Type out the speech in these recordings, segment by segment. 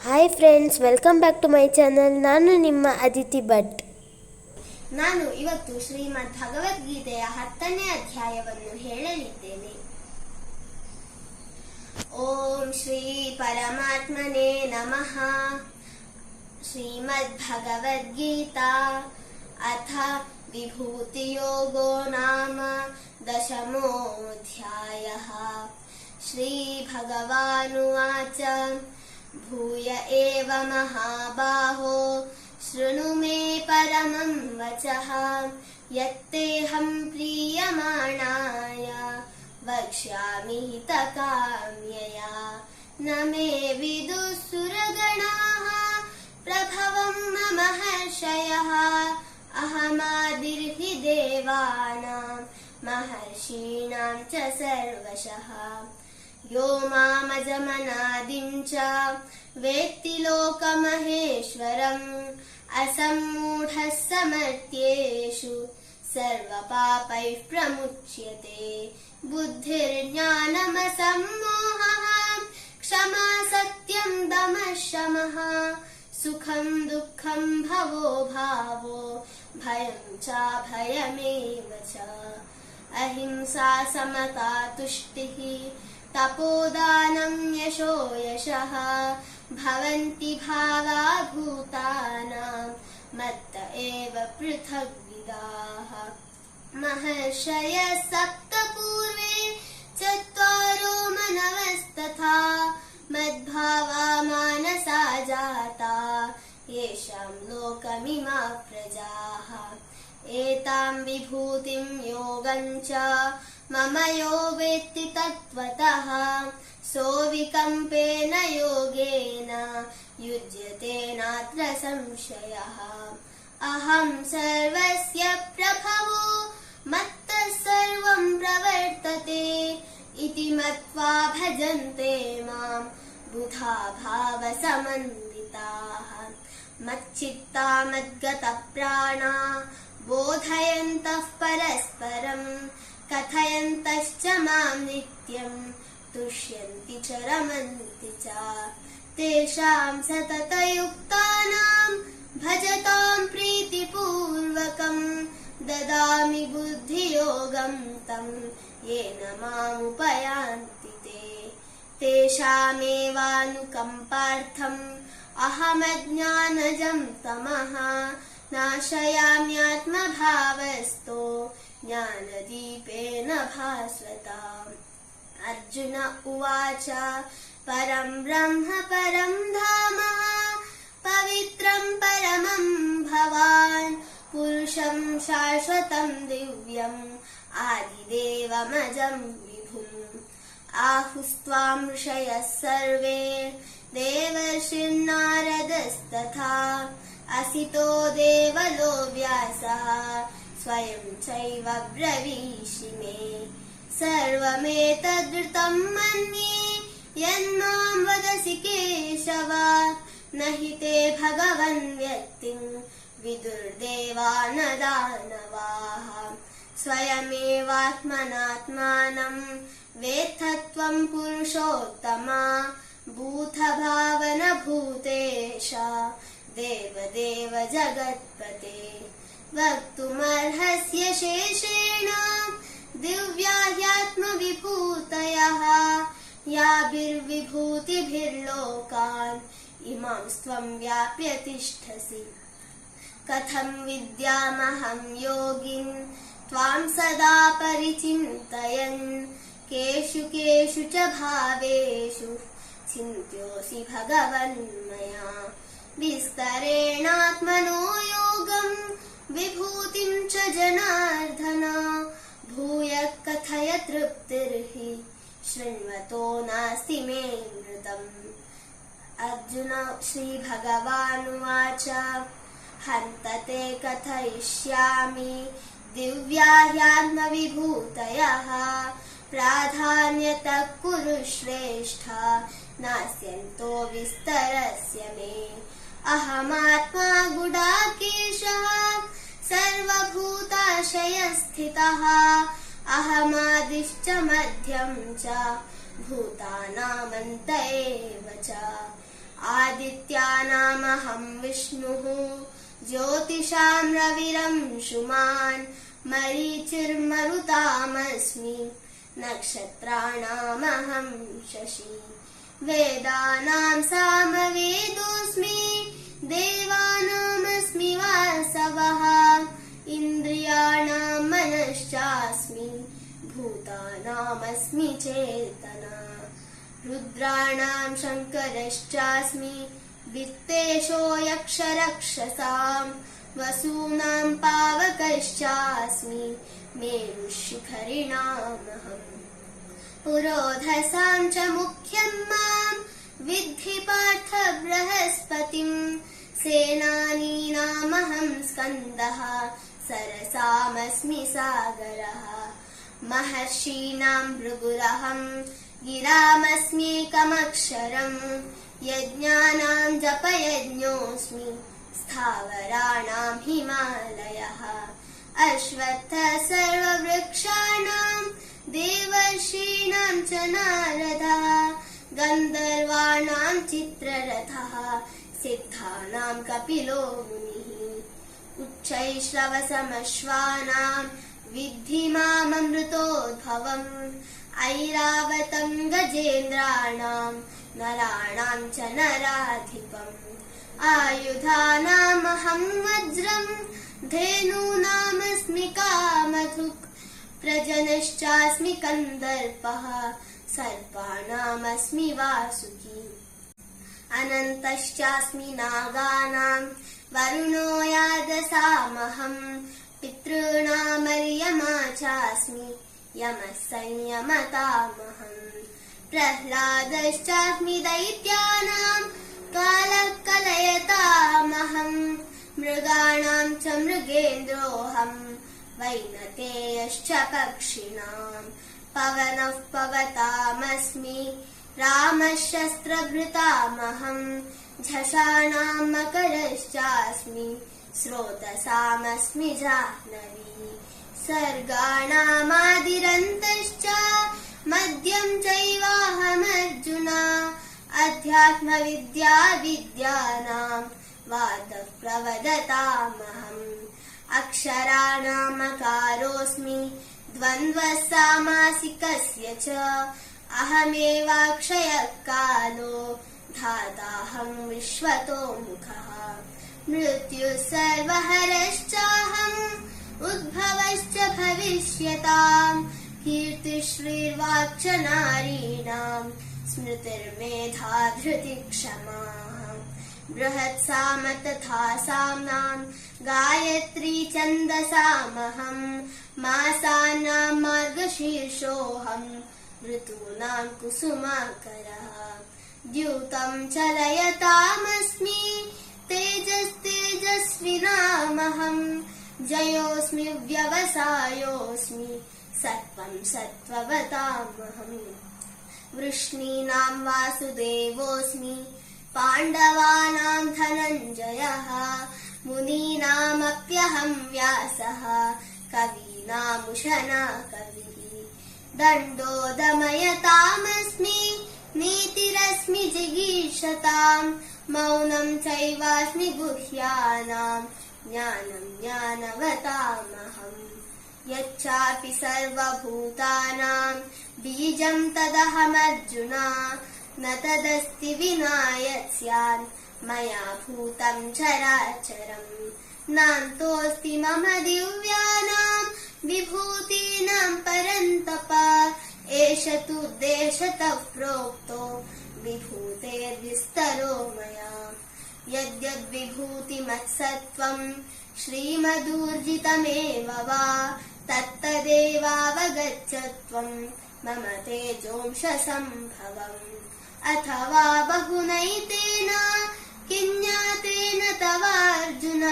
Hi friends, welcome back to my channel. ನಾನು ನಿಮ್ಮ ಅದಿತಿ ಭಟ್. ನಾನು ಇವತ್ತು ಶ್ರೀಮದ್ ಭಗವದ್ಗೀತೆಯ 10ನೇ ಅಧ್ಯಾಯವನ್ನು ಹೇಳಲಿದ್ದೇನೆ. ಓಂ ಶ್ರೀ ಪರಮಾತ್ಮನೇ ನಮಃ. ಶ್ರೀಮದ್ ಭಗವದ್ಗೀತಾ ಅಥ ವಿಭೂತಿಯೋಗೋ ನಾಮ 10ಮೋऽಧ್ಯಾಯಃ. ಶ್ರೀ ಭಗವಾನುವಾಚ ಭೂಯ ಏವ ಮಹಾಬಾಹೋ ಶೃಣು ಮೇ ಪರಮಂ ವಚಃ ಯತ್ತೇಹಂ ಪ್ರೀಯಮಾಣಾಯ ವಕ್ಷ್ಯಾಮಿ ಹಿತಕಾಮ್ಯಯಾ. ನ ಮೇ ವಿದುಃ ಸುರಗಣಾಃ ಪ್ರಭವಂ ಮಮ ಹರ್ಷಯಃ ಅಹಮಾದಿರ್ಹಿ ದೇವಾನಾಂ ಮಹರ್ಷೀಣಾಂ ಚ ಸರ್ವಶಃ. ಯೋ ಮಾಮಜಮನಾದಿಂ ಚ ವೇತ್ತಿ ಲೋಕಮಹೇಶ್ವರಂ ಅಸಮ್ಮೂಢಃ ಸಮರ್ಥ್ಯೇಷು ಸರ್ವಪಾಪೈಃ ಪ್ರಮುಚ್ಯತೆ. ಬುದ್ಧಿರ್ಜ್ಞಾನಮಸಮ್ಮೋಹಃ ಕ್ಷಮಾ ಸತ್ಯಂ ದಮಃ ಶಮಃ ಸುಖಂ ದುಃಖಂ ಭವೋ ಭಾವೋ ಭಯಂ ಚಾಭಯಮೇವ ಚ. ಅಹಿಂಸಾ ಸಮತಾ ತುಷ್ಟಿಃ ತಪೋದಾನಂ ಯಶೋ ಯಶಃ ಭವಂತಿ ಭಾವಾ ಭೂತಾನಾಂ ಮತ್ತ ಏವ ಪೃಥಗ್ವಿದಾಃ. ಮಹರ್ಷಯಃ ಸಪ್ತ ಪೂರ್ವೇ ಚತ್ವಾರೋ ಮನವಸ್ತಥಾ ಮದ್ಭಾವಾ ಮಾನಸಾ ಜಾತಾ ಯೇಷಾಂ ಲೋಕಮಿಮಾ ಪ್ರಜಾಃ. ಏತಾಂ ವಿಭೂತಿಂ ಯೋಗಂ ಚ ಮಮ ಯೋ ವೇತ್ತಿ ತತ್ವತಃ ಸೋವಿಕಂಪೇನ ಯೋಗೇನ ಯುಜ್ಯತೆ ನಾತ್ರ ಸಂಶಯಃ. ಅಹಂ ಸರ್ವಸ್ಯ ಪ್ರಭವೋ ಮತ್ತಃ ಸರ್ವಂ ಪ್ರವರ್ತತೆ ಇತಿ ಮತ್ವಾ ಭಜಂತೆ ಮಾಂ ಬುಧಾ ಭಾವ ಸಮನ್ವಿತಾಃ. ಮಚ್ಚಿತ್ತಾ ಮದ್ಗತಃ ಪ್ರಾಣಾ ಬೋಧಯन्तಃ ಪರಸ್ಪರಂ ಕಥಯन्तಶ್ಚ ಮಾಂ ನಿತ್ಯಂ ತುಷ್ಯಂತಿ ಚ ರಮಂತಿ ಚ. ತೇಷಾಂ ಸತತಯುಕ್ತಾನಾಂ ಭಜತಾಂ ಪ್ರೀತಿಪೂರ್ವಕಂ ದದಾಮಿ ಬುದ್ಧಿಯೋಗಂ ತಂ ಯೇನ ಮಾಮುಪಯಾಂತಿ ತೇ. ತೇಷಾಮೇವಾನುಕಂಪಾರ್ಥಂ ಅಹಮಜ್ಞಾನಜಂ ತಮಃ ನಾಶಯಾಮ್ಯಾತ್ಮಭಾವಸ್ಥೋ ಜ್ಞಾನದೀಪೇನ ಭಾಸ್ವತಾ. ಅರ್ಜುನ ಉವಾಚ ಪರಂ ಬ್ರಹ್ಮ ಪರಂ ಧಾಮ ಪವಿತ್ರಂ ಪರಮಂ ಭವಾನ್ ಪುರುಷಂ ಶಾಶ್ವತಂ ದಿವ್ಯಂ ಆದಿದೇವಮಜಂ ವಿಭುಂ. ಆಹುಸ್ತ್ವಾಂ ಋಷಯಃ ಸರ್ವೇ ದೇವರ್ಷಿರ್ನಾರದಸ್ತಥಾ ಅಸಿತೋ ದೇವಲೋ ವ್ಯಾಸಃ ಸ್ವಯಂ ಚೈವ ಬ್ರವೀಷಿ ಮೇ. ಸರ್ವಮೇತದ್ಋತಂ ಮನ್ಯೇ ಯನ್ಮಾಂ ವದಸಿ ಕೇಶವ ನ ಹಿ ತೇ ಭಗವನ್ ವ್ಯಕ್ತಿಂ ವಿದುರ್ದೇವಾ ನ ದಾನವಾಃ. ಸ್ವಯಮೇವಾತ್ಮನಾತ್ಮಾನಂ ವೇತ್ಥ ತ್ವಂ ಪುರುಷೋತ್ತಮ ಭೂತ ಭಾವನ ಭೂತೇಶ ದೇವದೇವ ಜಗತ್ಪತೆ. ವಕ್ತುಮರ್ಹಸ್ಯ ಶೇಷೇಣ ದಿವ್ಯಾ ಹ್ಯಾತ್ಮವಿಭೂತಯಃ ಯಾಭಿರ್ವಿಭೂತಿಭಿರ್ಲೋಕಾನ್ ಇಮಾಂಸ್ತ್ವಂ ವ್ಯಾಪ್ಯ ತಿಷ್ಠಸಿ. ಕಥಂ ವಿದ್ಯಾಮಹಂ ಯೋಗಿನ್ ತ್ವಾಂ ಸದಾ ಪರಿಚಿಂತಯನ್ ಕೇಷು ಕೇಷು ಚ ಭಾವೇಷು ಚಿಂತ್ಯೋಸಿ ಭಗವನ್ ಮಯಾ. ವಿಸ್ತರೇಣಾತ್ಮನೋ ಯೋಗಂ ವಿಭೂತಿಂ ಚ ಜನಾರ್ದನ ಭೂಯಃ ಕಥಯ ತೃಪ್ತಿರ್ಹಿ ಶೃಣ್ವತೋ ನಾಸ್ತಿ ಮೇ ಮೃತಂ. ಅರ್ಜುನ ಶ್ರೀ ಭಗವಾನುವಾಚ ಹಂತ ತೇ ಕಥಯಿಷ್ಯಾಮಿ ದಿವ್ಯಾ ಹ್ಯಾತ್ಮವಿಭೂತಯಃ ಪ್ರಾಧಾನ್ಯತಃ ಕುರು ಶ್ರೇಷ್ಠ ನಾಸ್ಯಂತೋ ವಿಸ್ತರಸ್ಯ ಮೇ. ಅಹಮಾತ್ಮ ಗುಡಾಕೇಶಃ ಸರ್ವಭೂತಾಶಯಸ್ಥಿತಃ ಅಹಮಾದಿಶ್ಚ ಮಧ್ಯಂ ಚ ಭೂತಾನಾಮಂತ ಏವ ಚ. ಆದಿ आदित्यानामहं विष्णुः ज्योतिषां रविरंशुमान् मरीचिर्मरुतामस्मि नक्षत्राणामहं शशि वेदानां सामवेदोऽस्मि देवानामस्मि वासवः इन्द्रियाणां मनश्चास्मि भूतानामस्मि चेतना रुद्राणां शङ्करश्चास्मि वित्तेशो यक्षरक्षसां वसूनां पावकश्चास्मि मेरुशिखरिणामहम् पुरोधसां च मुख्यं मां विद्धि पार्थ बृहस्पतिं सेनानीनामहं स्कन्दः सरसामस्मि सागरः महर्षीणां भृगुरहं गिरामस्म्येकमक्षरम् यज्ञानां जपयज्ञोऽस्मि स्थावराणां हिमालयः अश्वत्थ सर्ववृक्षाणां देवर्षीणां च नारदः गन्धर्वाणां चित्ररथः सिद्धानां कपिलो मुनिः उच्चैश्रवसमश्वानां विद्धि माममृतोद्भवम् ऐरावतं गजेन्द्राणां नराणां च नराधिपम् आयुधानामहं वज्रं धेनूनामस्मि कामधुक् प्रजनश्चास्मि कन्दर्पः सर्पाणामस्मि वासुकी अनन्तश्चास्मि नागानां वरुणो यादसामहं पितॄणामर्यमा चास्मि यमः संयमतामहम् प्रह्लादश्चास्मि दैत्यानां कालः कलयतामहम् मृगाणां च मृगेन्द्रोऽहम् वैनतेयश्च पक्षिणां पवनः पवतामस्मि रामः शस्त्रभृतामहम् झषाणां मकरश्चास्मि स्रोतसामस्मि जाह्नवी सर्गाणामादिरन्तश्च मध्यं चैवाहमर्जुन अध्यात्मविद्या विद्यानां वादः प्रवदतामहम् अक्षराणामकारोऽस्मि द्वन्द्वः सामासिकस्य च अहमेवाक्षयः कालो धाताहं विश्वतोमुखः मृत्युः सर्वहरश्चाहम् उद्भवश्च भविष्यताम् कीर्तिश्रीर्वाक् च नारीणां स्मृतिर्मेधा धृतिक्षमा बृहत्साम तथा साम्नां गायत्री छन्दसामहं मासानां मार्गशीर्षोऽहम् ऋतूनां कुसुमाकरः द्यूतं चलयतामस्मि तेजस्तेजस्विनामहं जयोऽस्मि व्यवसायोऽस्मि सत्त्वं सत्त्ववतामहम् वृष्णीनां वासुदेवोऽस्मि पाण्डवानां धनञ्जयः मुनीनामप्यहं व्यासः कवीनामुशना कविः दण्डो दमयतामस्मि नीतिरस्मि जिगीषतां मौनं चैवास्मि गुह्यानां ज्ञानं ज्ञानवतामहम् यच्चापि सर्वभूतानां बीजं तदहमर्जुन न तदस्ति विना यत् स्यात् मया भूतं चराचरम् नान्तोऽस्ति मम दिव्यानां विभूतीनां परन्तप एष तु देशतः प्रोक्तो विभूतेर्विस्तरो मया यद्यद्विभूतिमत्सत्त्वं श्रीमदूर्जितमेव वा तत्तदेवावगच्छत्वं मम तेजोंशसम्भवम् अथवा बहुनैतेन किञ्ज्ञातेन तवार्जुन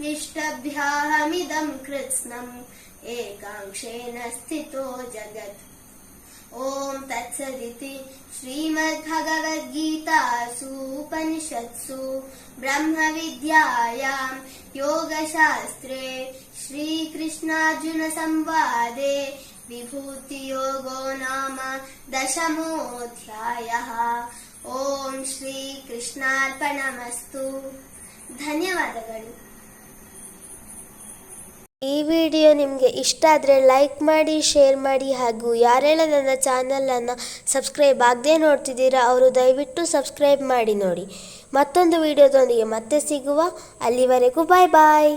निष्टभ्याहमिदं कृत्स्नम् एकांशेन स्थितो जगत् ॐ तत्सदिति श्रीमद्भगवद्गीतासु उपनिषत्सु ब्रह्मविद्यायां योगशास्त्रे श्रीकृष्णार्जुनसंवादे विभूतियोगो नाम 10मोऽध्यायः। ಓಂ ಶ್ರೀ ಕೃಷ್ಣಾರ್ಪಣಮಸ್ತು. ಧನ್ಯವಾದಗಳು. ಈ ವಿಡಿಯೋ ನಿಮಗೆ ಇಷ್ಟ ಆದರೆ ಲೈಕ್ ಮಾಡಿ, ಶೇರ್ ಮಾಡಿ, ಹಾಗೂ ಯಾರೆಲ್ಲ ನನ್ನ ಚಾನಲನ್ನು ಸಬ್ಸ್ಕ್ರೈಬ್ ಆಗದೆ ನೋಡ್ತಿದ್ದೀರಾ ಅವರು ದಯವಿಟ್ಟು ಸಬ್ಸ್ಕ್ರೈಬ್ ಮಾಡಿ ನೋಡಿ. ಮತ್ತೊಂದು ವಿಡಿಯೋದೊಂದಿಗೆ ಮತ್ತೆ ಸಿಗುವ. ಅಲ್ಲಿವರೆಗೂ ಬಾಯ್ ಬಾಯ್.